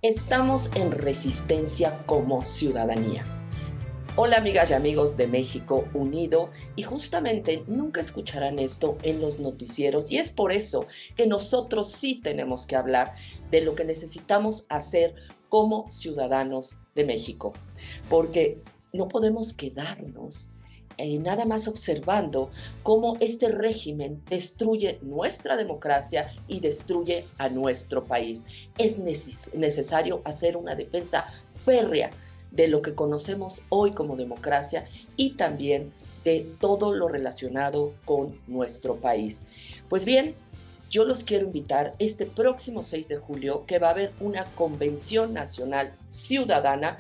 Estamos en resistencia como ciudadanía. Hola amigas y amigos de México Unido, y justamente nunca escucharán esto en los noticieros, y es por eso que nosotros sí tenemos que hablar de lo que necesitamos hacer como ciudadanos de México, porque no podemos quedarnos nada más observando cómo este régimen destruye nuestra democracia y destruye a nuestro país. Es necesario hacer una defensa férrea de lo que conocemos hoy como democracia y también de todo lo relacionado con nuestro país. Pues bien, yo los quiero invitar este próximo 6 de julio, que va a haber una convención nacional ciudadana.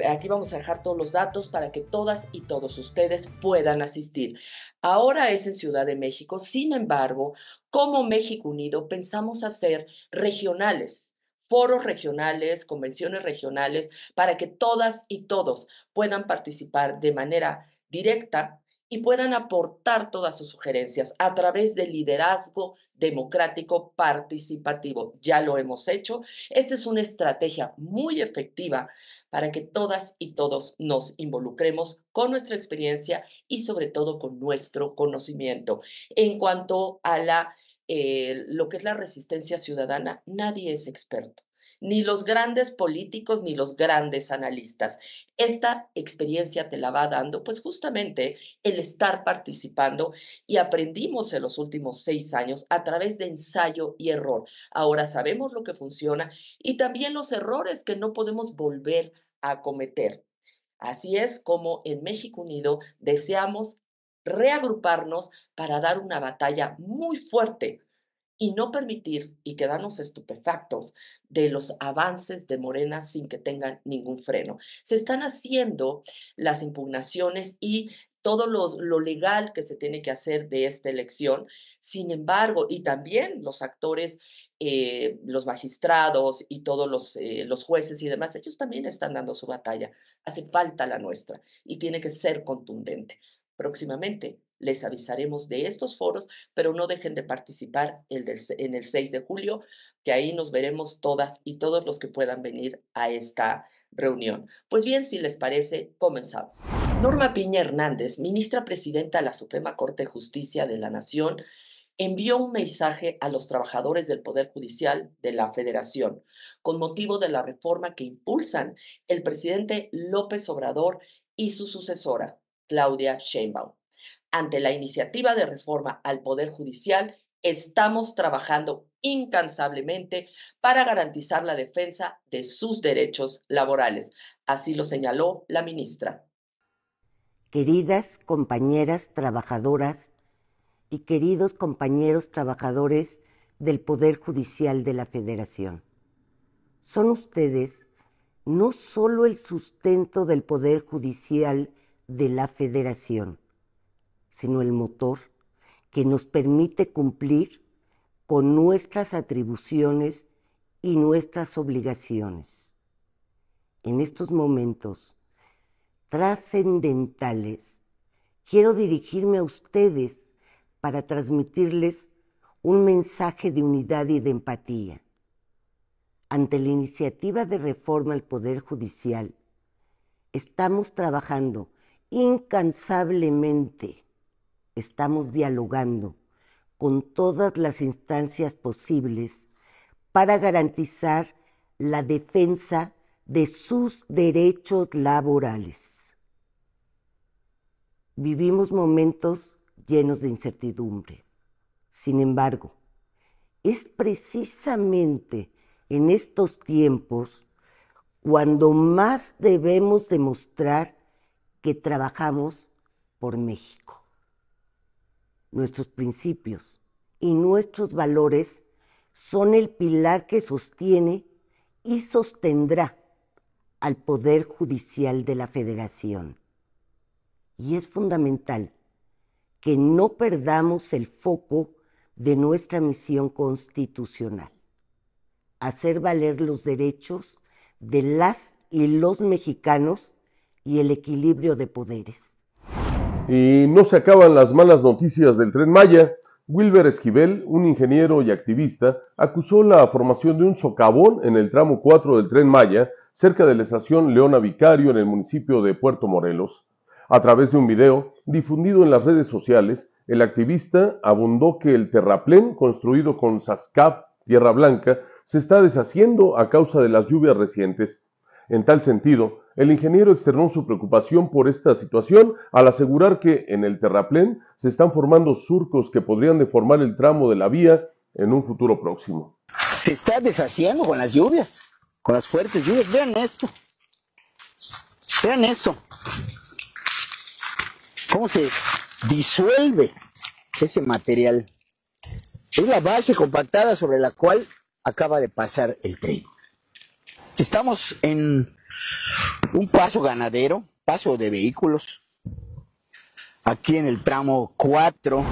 Aquí vamos a dejar todos los datos para que todas y todos ustedes puedan asistir. Ahora es en Ciudad de México. Sin embargo, como México Unido pensamos hacer regionales, foros regionales, convenciones regionales, para que todas y todos puedan participar de manera directa y puedan aportar todas sus sugerencias a través del liderazgo democrático participativo. Ya lo hemos hecho. Esta es una estrategia muy efectiva para que todas y todos nos involucremos con nuestra experiencia y sobre todo con nuestro conocimiento. En cuanto a lo que es la resistencia ciudadana, nadie es experto, ni los grandes políticos ni los grandes analistas. Esta experiencia te la va dando, pues justamente el estar participando, y aprendimos en los últimos 6 años a través de ensayo y error. Ahora sabemos lo que funciona y también los errores que no podemos volver a cometer. Así es como en México Unido deseamos reagruparnos para dar una batalla muy fuerte y no permitir y quedarnos estupefactos de los avances de Morena sin que tengan ningún freno. Se están haciendo las impugnaciones y todo lo legal que se tiene que hacer de esta elección. Sin embargo, y también los actores, los magistrados y todos los jueces y demás, ellos también están dando su batalla. Hace falta la nuestra y tiene que ser contundente. Próximamente les avisaremos de estos foros, pero no dejen de participar en el 6 de julio, que ahí nos veremos todas y todos los que puedan venir a esta reunión. Pues bien, si les parece, comenzamos. Norma Piña Hernández, ministra presidenta de la Suprema Corte de Justicia de la Nación, envió un mensaje a los trabajadores del Poder Judicial de la Federación con motivo de la reforma que impulsan el presidente López Obrador y su sucesora, Claudia Sheinbaum. Ante la iniciativa de reforma al Poder Judicial, estamos trabajando incansablemente para garantizar la defensa de sus derechos laborales. Así lo señaló la ministra. Queridas compañeras trabajadoras y queridos compañeros trabajadores del Poder Judicial de la Federación, son ustedes no solo el sustento del Poder Judicial de la Federación, sino el motor que nos permite cumplir con nuestras atribuciones y nuestras obligaciones. En estos momentos trascendentales, quiero dirigirme a ustedes para transmitirles un mensaje de unidad y de empatía. Ante la iniciativa de reforma al Poder Judicial, estamos trabajando incansablemente, estamos dialogando con todas las instancias posibles para garantizar la defensa de sus derechos laborales. Vivimos momentos llenos de incertidumbre. Sin embargo, es precisamente en estos tiempos cuando más debemos demostrar que trabajamos por México. Nuestros principios y nuestros valores son el pilar que sostiene y sostendrá al Poder Judicial de la Federación. Y es fundamental que no perdamos el foco de nuestra misión constitucional: hacer valer los derechos de las y los mexicanos y el equilibrio de poderes. Y no se acaban las malas noticias del Tren Maya. Wilber Esquivel, un ingeniero y activista, acusó la formación de un socavón en el tramo 4 del Tren Maya, cerca de la estación Leona Vicario en el municipio de Puerto Morelos. A través de un video difundido en las redes sociales, el activista abundó que el terraplén construido con Sascap, tierra blanca, se está deshaciendo a causa de las lluvias recientes. En tal sentido, el ingeniero externó su preocupación por esta situación al asegurar que en el terraplén se están formando surcos que podrían deformar el tramo de la vía en un futuro próximo. Se está deshaciendo con las lluvias, con las fuertes lluvias. Vean esto. Vean eso. Cómo se disuelve ese material. Es la base compactada sobre la cual acaba de pasar el tren. Estamos en un paso ganadero, paso de vehículos, aquí en el tramo 4.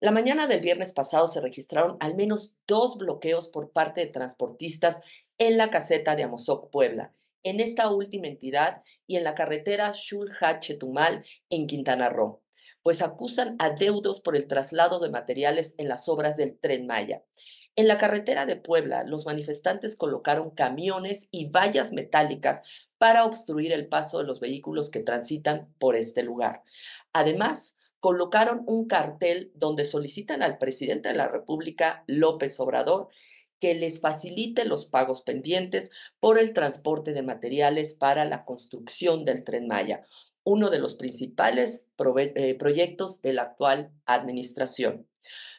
La mañana del viernes pasado se registraron al menos 2 bloqueos por parte de transportistas en la caseta de Amozoc, Puebla, en esta última entidad y en la carretera Xulha-Chetumal en Quintana Roo, pues acusan adeudos por el traslado de materiales en las obras del Tren Maya. En la carretera de Puebla, los manifestantes colocaron camiones y vallas metálicas para obstruir el paso de los vehículos que transitan por este lugar. Además, colocaron un cartel donde solicitan al presidente de la República, López Obrador, que les facilite los pagos pendientes por el transporte de materiales para la construcción del Tren Maya, uno de los principales proyectos de la actual administración.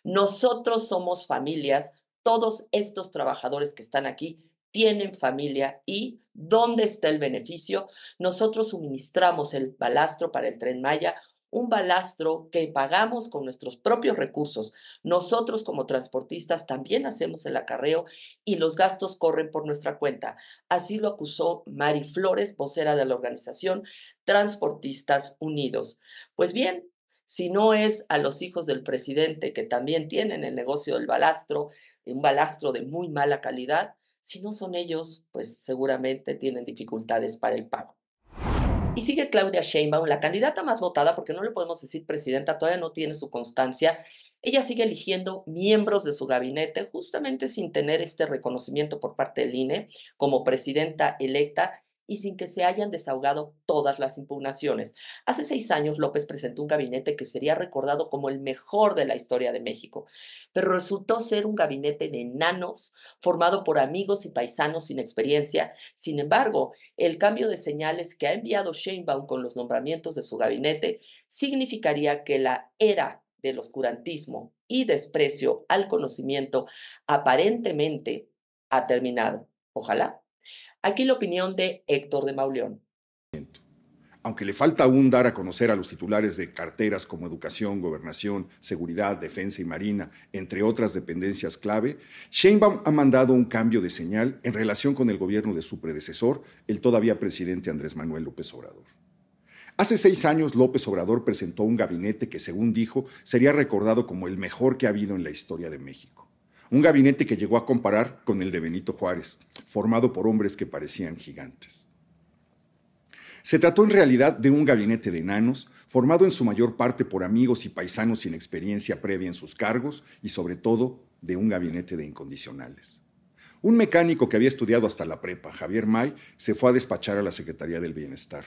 Nosotros somos familias, todos estos trabajadores que están aquí tienen familia y ¿dónde está el beneficio? Nosotros suministramos el balastro para el Tren Maya, un balastro que pagamos con nuestros propios recursos. Nosotros como transportistas también hacemos el acarreo y los gastos corren por nuestra cuenta. Así lo acusó Mari Flores, vocera de la organización Transportistas Unidos. Pues bien, si no es a los hijos del presidente que también tienen el negocio del balastro, un balastro de muy mala calidad, si no son ellos, pues seguramente tienen dificultades para el pago. Y sigue Claudia Sheinbaum, la candidata más votada, porque no le podemos decir presidenta, todavía no tiene su constancia. Ella sigue eligiendo miembros de su gabinete, justamente sin tener este reconocimiento por parte del INE como presidenta electa y sin que se hayan desahogado todas las impugnaciones. Hace 6 años López presentó un gabinete que sería recordado como el mejor de la historia de México, pero resultó ser un gabinete de enanos formado por amigos y paisanos sin experiencia. Sin embargo, el cambio de señales que ha enviado Sheinbaum con los nombramientos de su gabinete significaría que la era del oscurantismo y desprecio al conocimiento aparentemente ha terminado. Ojalá. Aquí la opinión de Héctor de Mauleón. Aunque le falta aún dar a conocer a los titulares de carteras como Educación, Gobernación, Seguridad, Defensa y Marina, entre otras dependencias clave, Sheinbaum ha mandado un cambio de señal en relación con el gobierno de su predecesor, el todavía presidente Andrés Manuel López Obrador. Hace 6 años, López Obrador presentó un gabinete que, según dijo, sería recordado como el mejor que ha habido en la historia de México. Un gabinete que llegó a comparar con el de Benito Juárez, formado por hombres que parecían gigantes. Se trató en realidad de un gabinete de enanos, formado en su mayor parte por amigos y paisanos sin experiencia previa en sus cargos y sobre todo de un gabinete de incondicionales. Un mecánico que había estudiado hasta la prepa, Javier May, se fue a despachar a la Secretaría del Bienestar.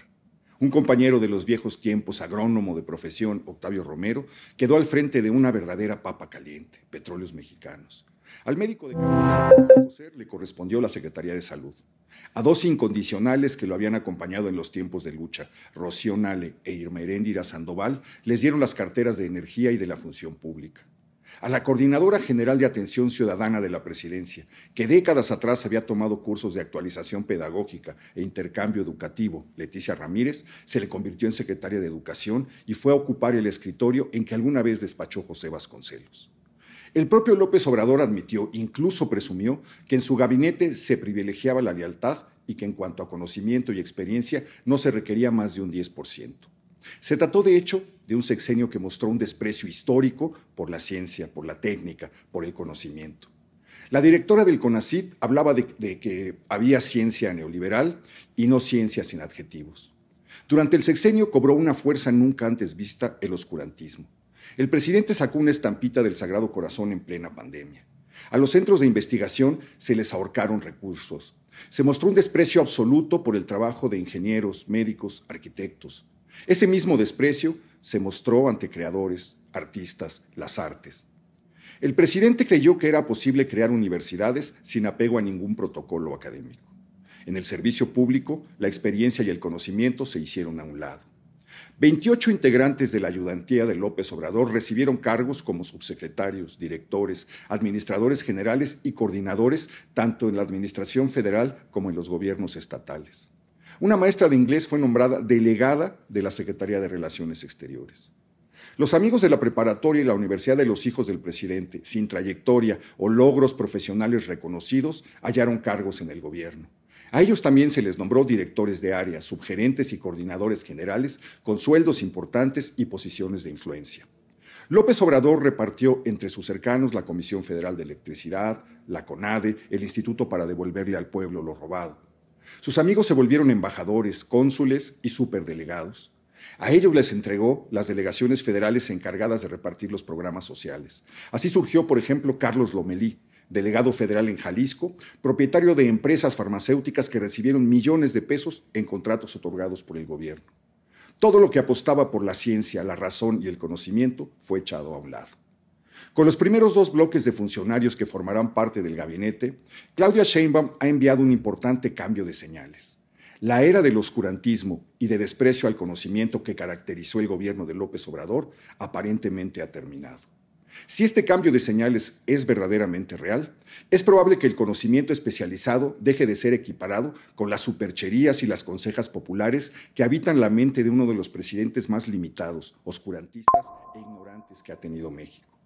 Un compañero de los viejos tiempos, agrónomo de profesión, Octavio Romero, quedó al frente de una verdadera papa caliente, Petróleos Mexicanos. Al médico de cabecera le correspondió la Secretaría de Salud. A 2 incondicionales que lo habían acompañado en los tiempos de lucha, Rocío Nale e Irma Heréndira Sandoval, les dieron las carteras de Energía y de la Función Pública. A la Coordinadora General de Atención Ciudadana de la Presidencia, que décadas atrás había tomado cursos de actualización pedagógica e intercambio educativo, Leticia Ramírez, se le convirtió en secretaria de Educación y fue a ocupar el escritorio en que alguna vez despachó José Vasconcelos. El propio López Obrador admitió, incluso presumió, que en su gabinete se privilegiaba la lealtad y que en cuanto a conocimiento y experiencia no se requería más de un 10%. Se trató, de hecho, de un sexenio que mostró un desprecio histórico por la ciencia, por la técnica, por el conocimiento. La directora del CONACYT hablaba de que había ciencia neoliberal y no ciencia sin adjetivos. Durante el sexenio cobró una fuerza nunca antes vista el oscurantismo. El presidente sacó una estampita del Sagrado Corazón en plena pandemia. A los centros de investigación se les ahorcaron recursos. Se mostró un desprecio absoluto por el trabajo de ingenieros, médicos, arquitectos. Ese mismo desprecio se mostró ante creadores, artistas, las artes. El presidente creyó que era posible crear universidades sin apego a ningún protocolo académico. En el servicio público, la experiencia y el conocimiento se hicieron a un lado. 28 integrantes de la ayudantía de López Obrador recibieron cargos como subsecretarios, directores, administradores generales y coordinadores, tanto en la administración federal como en los gobiernos estatales. Una maestra de inglés fue nombrada delegada de la Secretaría de Relaciones Exteriores. Los amigos de la preparatoria y la Universidad de los Hijos del Presidente, sin trayectoria o logros profesionales reconocidos, hallaron cargos en el gobierno. A ellos también se les nombró directores de área, subgerentes y coordinadores generales con sueldos importantes y posiciones de influencia. López Obrador repartió entre sus cercanos la Comisión Federal de Electricidad, la CONADE, el Instituto para devolverle al pueblo lo robado. Sus amigos se volvieron embajadores, cónsules y superdelegados. A ellos les entregó las delegaciones federales encargadas de repartir los programas sociales. Así surgió, por ejemplo, Carlos Lomelí, delegado federal en Jalisco, propietario de empresas farmacéuticas que recibieron millones de pesos en contratos otorgados por el gobierno. Todo lo que apostaba por la ciencia, la razón y el conocimiento fue echado a un lado. Con los primeros 2 bloques de funcionarios que formarán parte del gabinete, Claudia Sheinbaum ha enviado un importante cambio de señales. La era del oscurantismo y de desprecio al conocimiento que caracterizó el gobierno de López Obrador aparentemente ha terminado. Si este cambio de señales es verdaderamente real, es probable que el conocimiento especializado deje de ser equiparado con las supercherías y las consejas populares que habitan la mente de uno de los presidentes más limitados, oscurantistas e ignorantes que ha tenido México.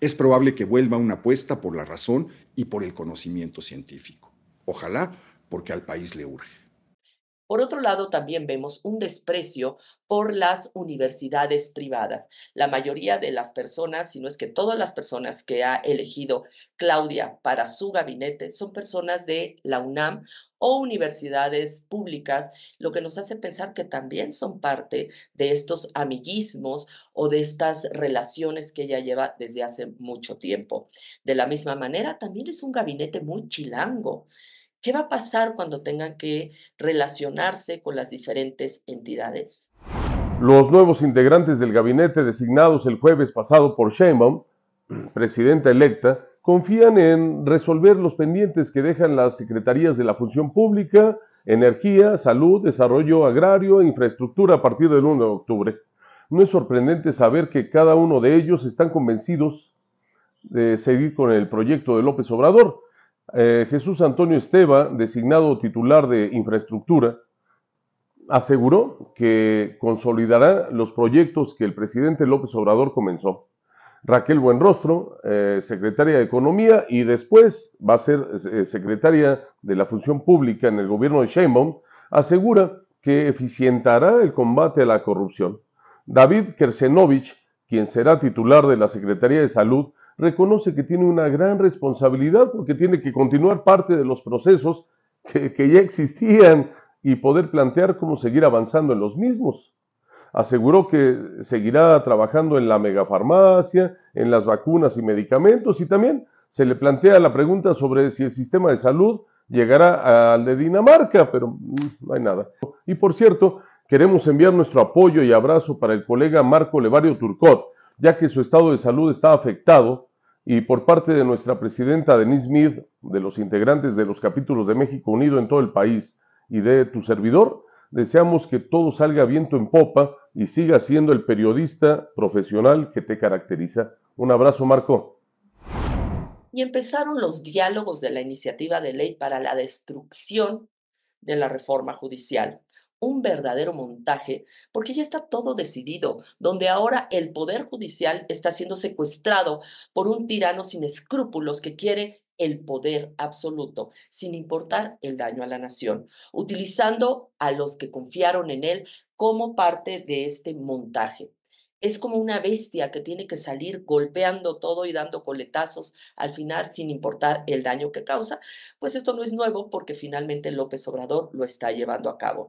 Es probable que vuelva una apuesta por la razón y por el conocimiento científico. Ojalá, porque al país le urge. Por otro lado, también vemos un desprecio por las universidades privadas. La mayoría de las personas, si no es que todas las personas que ha elegido Claudia para su gabinete, son personas de la UNAM o universidades públicas, lo que nos hace pensar que también son parte de estos amiguismos o de estas relaciones que ella lleva desde hace mucho tiempo. De la misma manera, también es un gabinete muy chilango. ¿Qué va a pasar cuando tengan que relacionarse con las diferentes entidades? Los nuevos integrantes del gabinete designados el jueves pasado por Sheinbaum, presidenta electa, confían en resolver los pendientes que dejan las secretarías de la Función Pública, Energía, Salud, Desarrollo Agrario e Infraestructura a partir del 1 de octubre. No es sorprendente saber que cada uno de ellos están convencidos de seguir con el proyecto de López Obrador. Jesús Antonio Esteva, designado titular de Infraestructura, aseguró que consolidará los proyectos que el presidente López Obrador comenzó. Raquel Buenrostro, secretaria de Economía y después va a ser secretaria de la Función Pública en el gobierno de Sheinbaum, asegura que eficientará el combate a la corrupción. David Kersenovich, quien será titular de la Secretaría de Salud, reconoce que tiene una gran responsabilidad porque tiene que continuar parte de los procesos que ya existían y poder plantear cómo seguir avanzando en los mismos. Aseguró que seguirá trabajando en la megafarmacia, en las vacunas y medicamentos y también se le plantea la pregunta sobre si el sistema de salud llegará al de Dinamarca, pero no hay nada. Y por cierto, queremos enviar nuestro apoyo y abrazo para el colega Marco Levario Turcot, ya que su estado de salud está afectado, y por parte de nuestra presidenta Denise Meade, de los integrantes de los capítulos de México Unido en todo el país y de tu servidor, deseamos que todo salga viento en popa y siga siendo el periodista profesional que te caracteriza. Un abrazo, Marco. Y empezaron los diálogos de la iniciativa de ley para la destrucción de la reforma judicial. Un verdadero montaje, porque ya está todo decidido, donde ahora el poder judicial está siendo secuestrado por un tirano sin escrúpulos que quiere el poder absoluto, sin importar el daño a la nación, utilizando a los que confiaron en él como parte de este montaje. Es como una bestia que tiene que salir golpeando todo y dando coletazos al final sin importar el daño que causa. Pues esto no es nuevo porque finalmente López Obrador lo está llevando a cabo.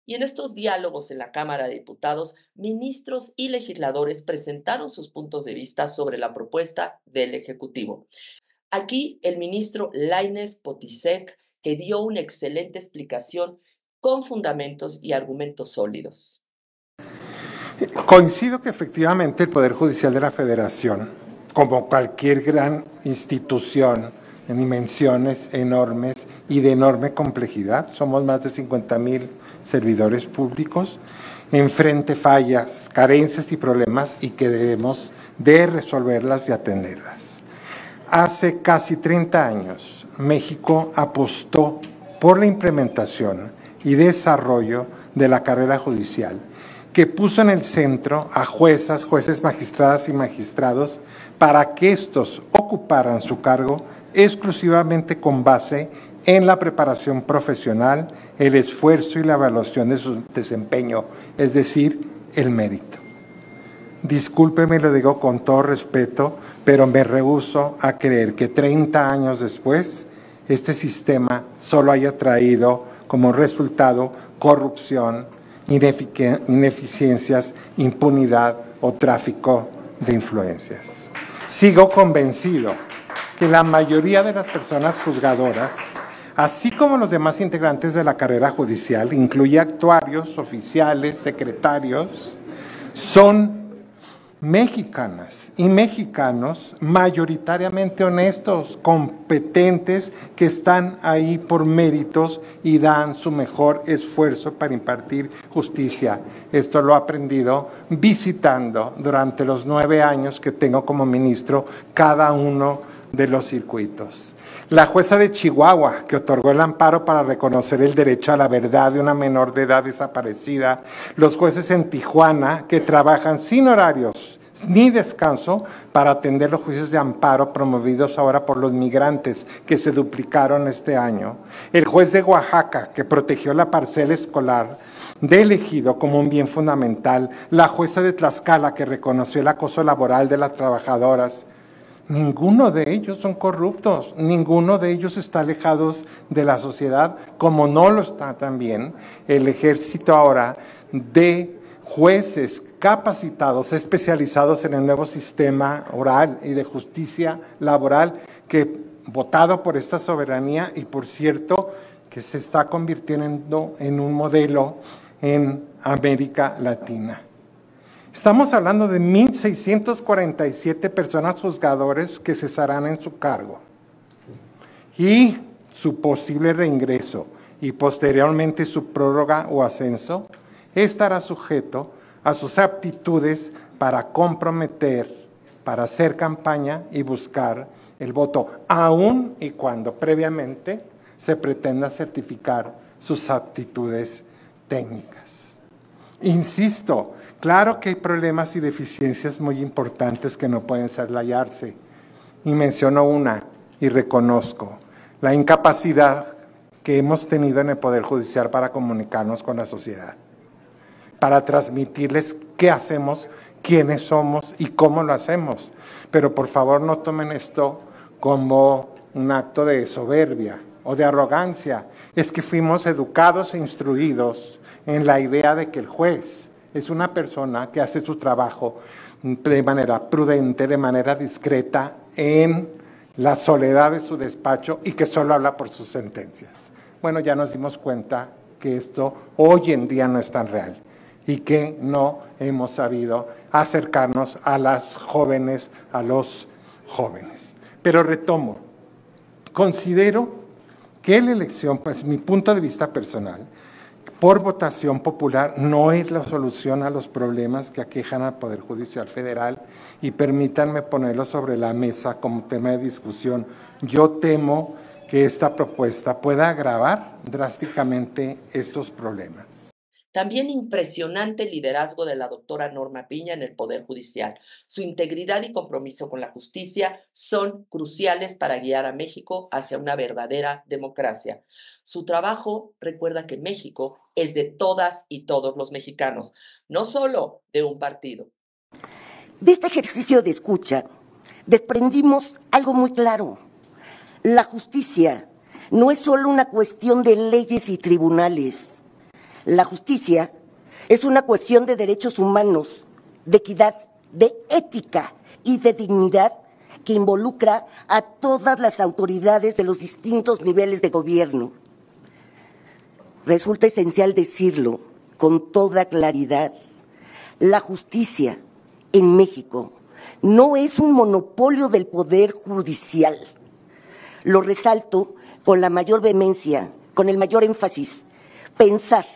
Y en estos diálogos en la Cámara de Diputados, ministros y legisladores presentaron sus puntos de vista sobre la propuesta del Ejecutivo. Aquí el ministro Lainez Potisek, que dio una excelente explicación con fundamentos y argumentos sólidos. Coincido que efectivamente el Poder Judicial de la Federación, como cualquier gran institución en dimensiones enormes y de enorme complejidad, somos más de 50,000 servidores públicos, enfrente fallas, carencias y problemas y que debemos de resolverlas y atenderlas. Hace casi 30 años, México apostó por la implementación y desarrollo de la carrera judicial, que puso en el centro a juezas, jueces, magistradas y magistrados para que estos ocuparan su cargo exclusivamente con base en la preparación profesional, el esfuerzo y la evaluación de su desempeño, es decir, el mérito. Discúlpeme, lo digo con todo respeto, pero me rehúso a creer que 30 años después este sistema solo haya traído como resultado corrupción, ineficiencias, impunidad o tráfico de influencias. Sigo convencido que la mayoría de las personas juzgadoras, así como los demás integrantes de la carrera judicial, incluye actuarios, oficiales, secretarios, son mexicanas y mexicanos mayoritariamente honestos, competentes, que están ahí por méritos y dan su mejor esfuerzo para impartir justicia. Esto lo he aprendido visitando durante los 9 años que tengo como ministro cada uno de los circuitos. La jueza de Chihuahua, que otorgó el amparo para reconocer el derecho a la verdad de una menor de edad desaparecida, los jueces en Tijuana, que trabajan sin horarios ni descanso para atender los juicios de amparo promovidos ahora por los migrantes, que se duplicaron este año, el juez de Oaxaca, que protegió la parcela escolar del ejido como un bien fundamental, la jueza de Tlaxcala, que reconoció el acoso laboral de las trabajadoras. Ninguno de ellos son corruptos, ninguno de ellos está alejados de la sociedad, como no lo está también el ejército ahora de jueces capacitados, especializados en el nuevo sistema oral y de justicia laboral, que votado por esta soberanía y por cierto que se está convirtiendo en un modelo en América Latina. Estamos hablando de 1,647 personas juzgadores que cesarán en su cargo y su posible reingreso y posteriormente su prórroga o ascenso estará sujeto a sus aptitudes para comprometer, para hacer campaña y buscar el voto, aun y cuando previamente se pretenda certificar sus aptitudes técnicas. Insisto, claro que hay problemas y deficiencias muy importantes que no pueden soslayarse. Y menciono una y reconozco la incapacidad que hemos tenido en el Poder Judicial para comunicarnos con la sociedad, para transmitirles qué hacemos, quiénes somos y cómo lo hacemos. Pero por favor no tomen esto como un acto de soberbia o de arrogancia. Es que fuimos educados e instruidos en la idea de que el juez es una persona que hace su trabajo de manera prudente, de manera discreta, en la soledad de su despacho y que solo habla por sus sentencias. Bueno, ya nos dimos cuenta que esto hoy en día no es tan real y que no hemos sabido acercarnos a las jóvenes, a los jóvenes. Pero retomo, considero que la elección, pues mi punto de vista personal, por votación popular no es la solución a los problemas que aquejan al Poder Judicial Federal y permítanme ponerlo sobre la mesa como tema de discusión. Yo temo que esta propuesta pueda agravar drásticamente estos problemas. También impresionante el liderazgo de la doctora Norma Piña en el Poder Judicial. Su integridad y compromiso con la justicia son cruciales para guiar a México hacia una verdadera democracia. Su trabajo recuerda que México es de todas y todos los mexicanos, no solo de un partido. De este ejercicio de escucha desprendimos algo muy claro. La justicia no es solo una cuestión de leyes y tribunales. La justicia es una cuestión de derechos humanos, de equidad, de ética y de dignidad que involucra a todas las autoridades de los distintos niveles de gobierno. Resulta esencial decirlo con toda claridad. La justicia en México no es un monopolio del Poder Judicial. Lo resalto con la mayor vehemencia, con el mayor énfasis. Pensar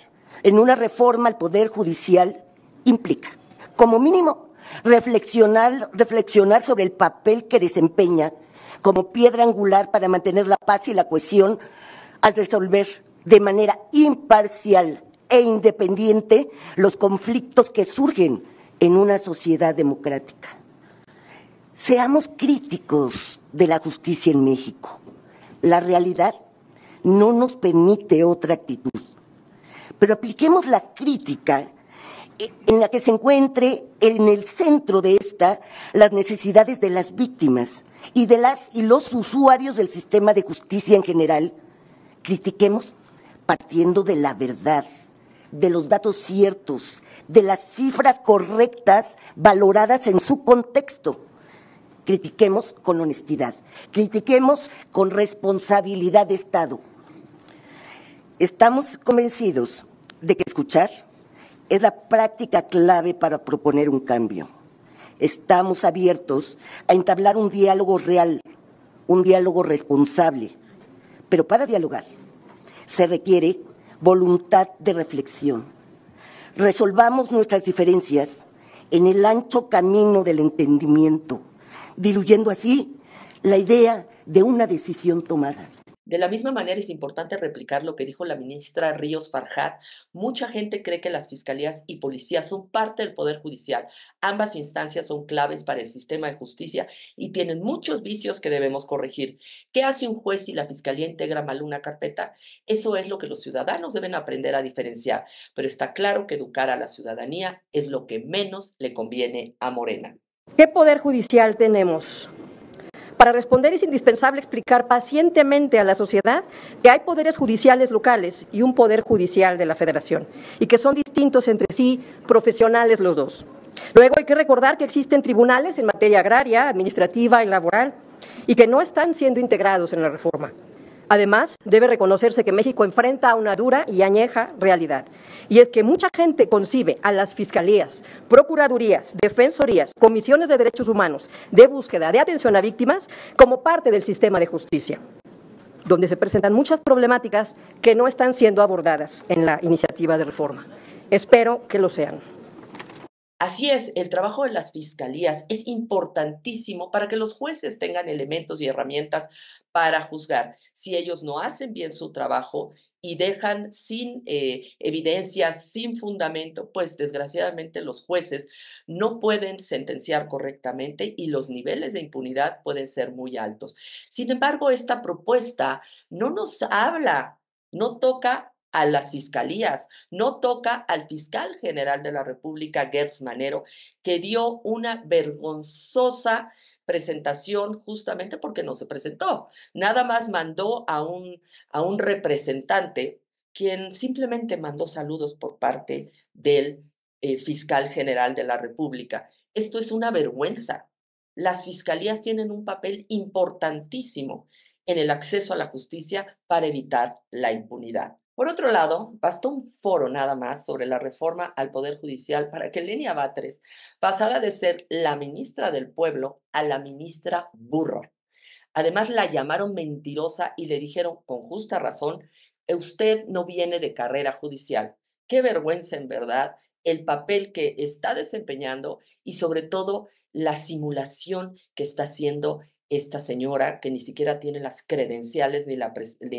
en una reforma al Poder Judicial implica, como mínimo, reflexionar sobre el papel que desempeña como piedra angular para mantener la paz y la cohesión al resolver de manera imparcial e independiente los conflictos que surgen en una sociedad democrática. Seamos críticos de la justicia en México. La realidad no nos permite otra actitud. Pero apliquemos la crítica en la que se encuentre en el centro de esta las necesidades de las víctimas y de las y los usuarios del sistema de justicia en general. Critiquemos partiendo de la verdad, de los datos ciertos, de las cifras correctas valoradas en su contexto. Critiquemos con honestidad, critiquemos con responsabilidad de Estado. Estamos convencidos de que escuchar es la práctica clave para proponer un cambio. Estamos abiertos a entablar un diálogo real, un diálogo responsable, pero para dialogar se requiere voluntad de reflexión. Resolvamos nuestras diferencias en el ancho camino del entendimiento, diluyendo así la idea de una decisión tomada. De la misma manera es importante replicar lo que dijo la ministra Ríos Farjat. Mucha gente cree que las fiscalías y policías son parte del Poder Judicial. Ambas instancias son claves para el sistema de justicia y tienen muchos vicios que debemos corregir. ¿Qué hace un juez si la fiscalía integra mal una carpeta? Eso es lo que los ciudadanos deben aprender a diferenciar, pero está claro que educar a la ciudadanía es lo que menos le conviene a Morena. ¿Qué poder judicial tenemos? Para responder es indispensable explicar pacientemente a la sociedad que hay poderes judiciales locales y un poder judicial de la Federación y que son distintos entre sí, profesionales los dos. Luego hay que recordar que existen tribunales en materia agraria, administrativa y laboral y que no están siendo integrados en la reforma. Además, debe reconocerse que México enfrenta a una dura y añeja realidad, y es que mucha gente concibe a las fiscalías, procuradurías, defensorías, comisiones de derechos humanos, de búsqueda, de atención a víctimas, como parte del sistema de justicia, donde se presentan muchas problemáticas que no están siendo abordadas en la iniciativa de reforma. Espero que lo sean. Así es, el trabajo de las fiscalías es importantísimo para que los jueces tengan elementos y herramientas para juzgar. Si ellos no hacen bien su trabajo y dejan sin evidencias, sin fundamento, pues desgraciadamente los jueces no pueden sentenciar correctamente y los niveles de impunidad pueden ser muy altos. Sin embargo, esta propuesta no nos habla, no toca a las fiscalías, no toca al fiscal general de la República, Gertz Manero, que dio una vergonzosa presentación justamente porque no se presentó. Nada más mandó a un representante, quien simplemente mandó saludos por parte del fiscal general de la República. Esto es una vergüenza. Las fiscalías tienen un papel importantísimo en el acceso a la justicia para evitar la impunidad. Por otro lado, bastó un foro nada más sobre la reforma al Poder Judicial para que Lenia Batres pasara de ser la ministra del Pueblo a la ministra burro. Además, la llamaron mentirosa y le dijeron con justa razón, usted no viene de carrera judicial. Qué vergüenza, en verdad, el papel que está desempeñando y sobre todo la simulación que está haciendo esta señora que ni siquiera tiene las credenciales ni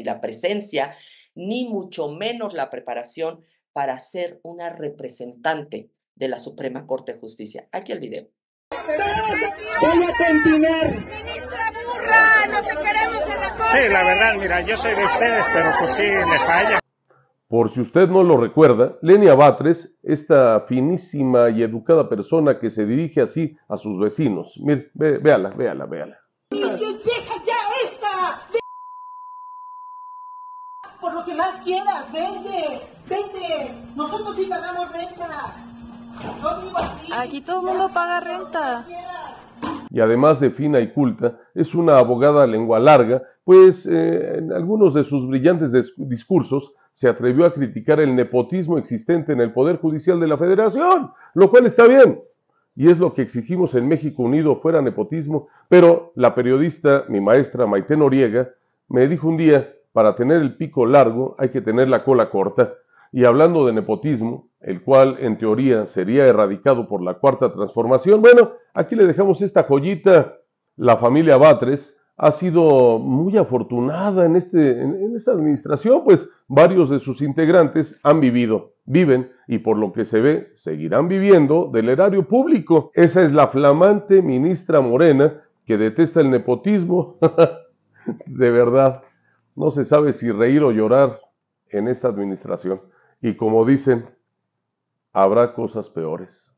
la presencia, ni mucho menos la preparación para ser una representante de la Suprema Corte de Justicia. Aquí el video. Voy a continuar. Ministra burra, no te queremos en la corte. Sí, la verdad, mira, yo soy de ustedes, pero pues sí, me falla. Por si usted no lo recuerda, Lenia Batres, esta finísima y educada persona que se dirige así a sus vecinos. Mire, véala. Deja ya esta. Por lo que más quieras, vende Vete, nosotros sí pagamos renta. Yo vivo aquí. Aquí todo el mundo paga renta. Y además de fina y culta, es una abogada lengua larga, pues en algunos de sus brillantes discursos se atrevió a criticar el nepotismo existente en el Poder Judicial de la Federación, lo cual está bien. Y es lo que exigimos en México Unido, fuera nepotismo. Pero la periodista, mi maestra Maite Noriega, me dijo un día, para tener el pico largo hay que tener la cola corta. Y hablando de nepotismo, el cual en teoría sería erradicado por la Cuarta Transformación, bueno, aquí le dejamos esta joyita. La familia Batres ha sido muy afortunada en esta administración, pues varios de sus integrantes viven y por lo que se ve, seguirán viviendo del erario público. Esa es la flamante ministra Morena que detesta el nepotismo. De verdad, no se sabe si reír o llorar en esta administración. Y como dicen, habrá cosas peores.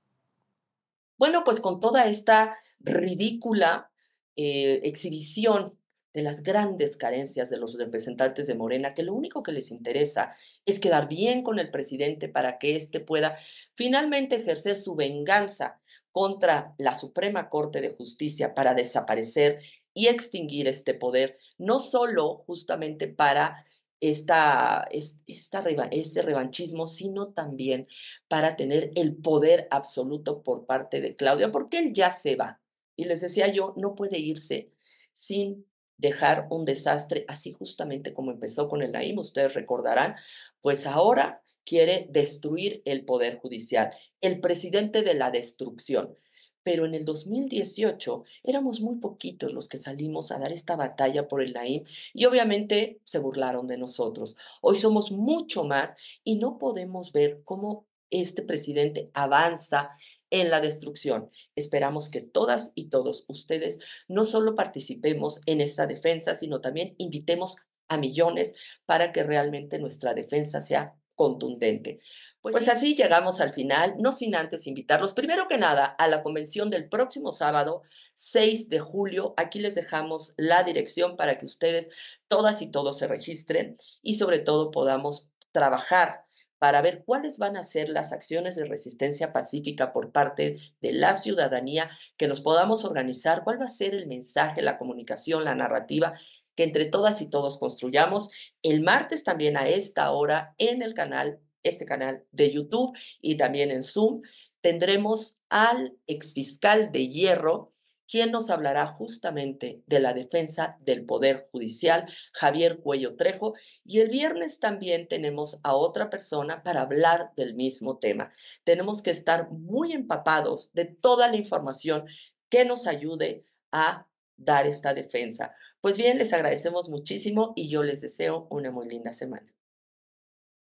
Bueno, pues con toda esta ridícula exhibición de las grandes carencias de los representantes de Morena, que lo único que les interesa es quedar bien con el presidente para que éste pueda finalmente ejercer su venganza contra la Suprema Corte de Justicia para desaparecer y extinguir este poder, no solo justamente para este revanchismo, sino también para tener el poder absoluto por parte de Claudia, porque él ya se va. Y les decía yo, no puede irse sin dejar un desastre, así justamente como empezó con el Naim, ustedes recordarán, pues ahora quiere destruir el Poder Judicial, el presidente de la destrucción. Pero en el 2018 éramos muy poquitos los que salimos a dar esta batalla por el Naim y obviamente se burlaron de nosotros. Hoy somos mucho más y no podemos ver cómo este presidente avanza en la destrucción. Esperamos que todas y todos ustedes no solo participemos en esta defensa, sino también invitemos a millones para que realmente nuestra defensa sea contundente. Pues así llegamos al final, no sin antes invitarlos, primero que nada, a la convención del próximo sábado, 6 de julio. Aquí les dejamos la dirección para que ustedes, todas y todos, se registren y sobre todo podamos trabajar para ver cuáles van a ser las acciones de resistencia pacífica por parte de la ciudadanía, que nos podamos organizar, cuál va a ser el mensaje, la comunicación, la narrativa que entre todas y todos construyamos. El martes también a esta hora en el canal, este canal de YouTube y también en Zoom, tendremos al exfiscal de Hierro, quien nos hablará justamente de la defensa del Poder Judicial, Javier Cuello Trejo, y el viernes también tenemos a otra persona para hablar del mismo tema. Tenemos que estar muy empapados de toda la información que nos ayude a dar esta defensa. Pues bien, les agradecemos muchísimo y yo les deseo una muy linda semana.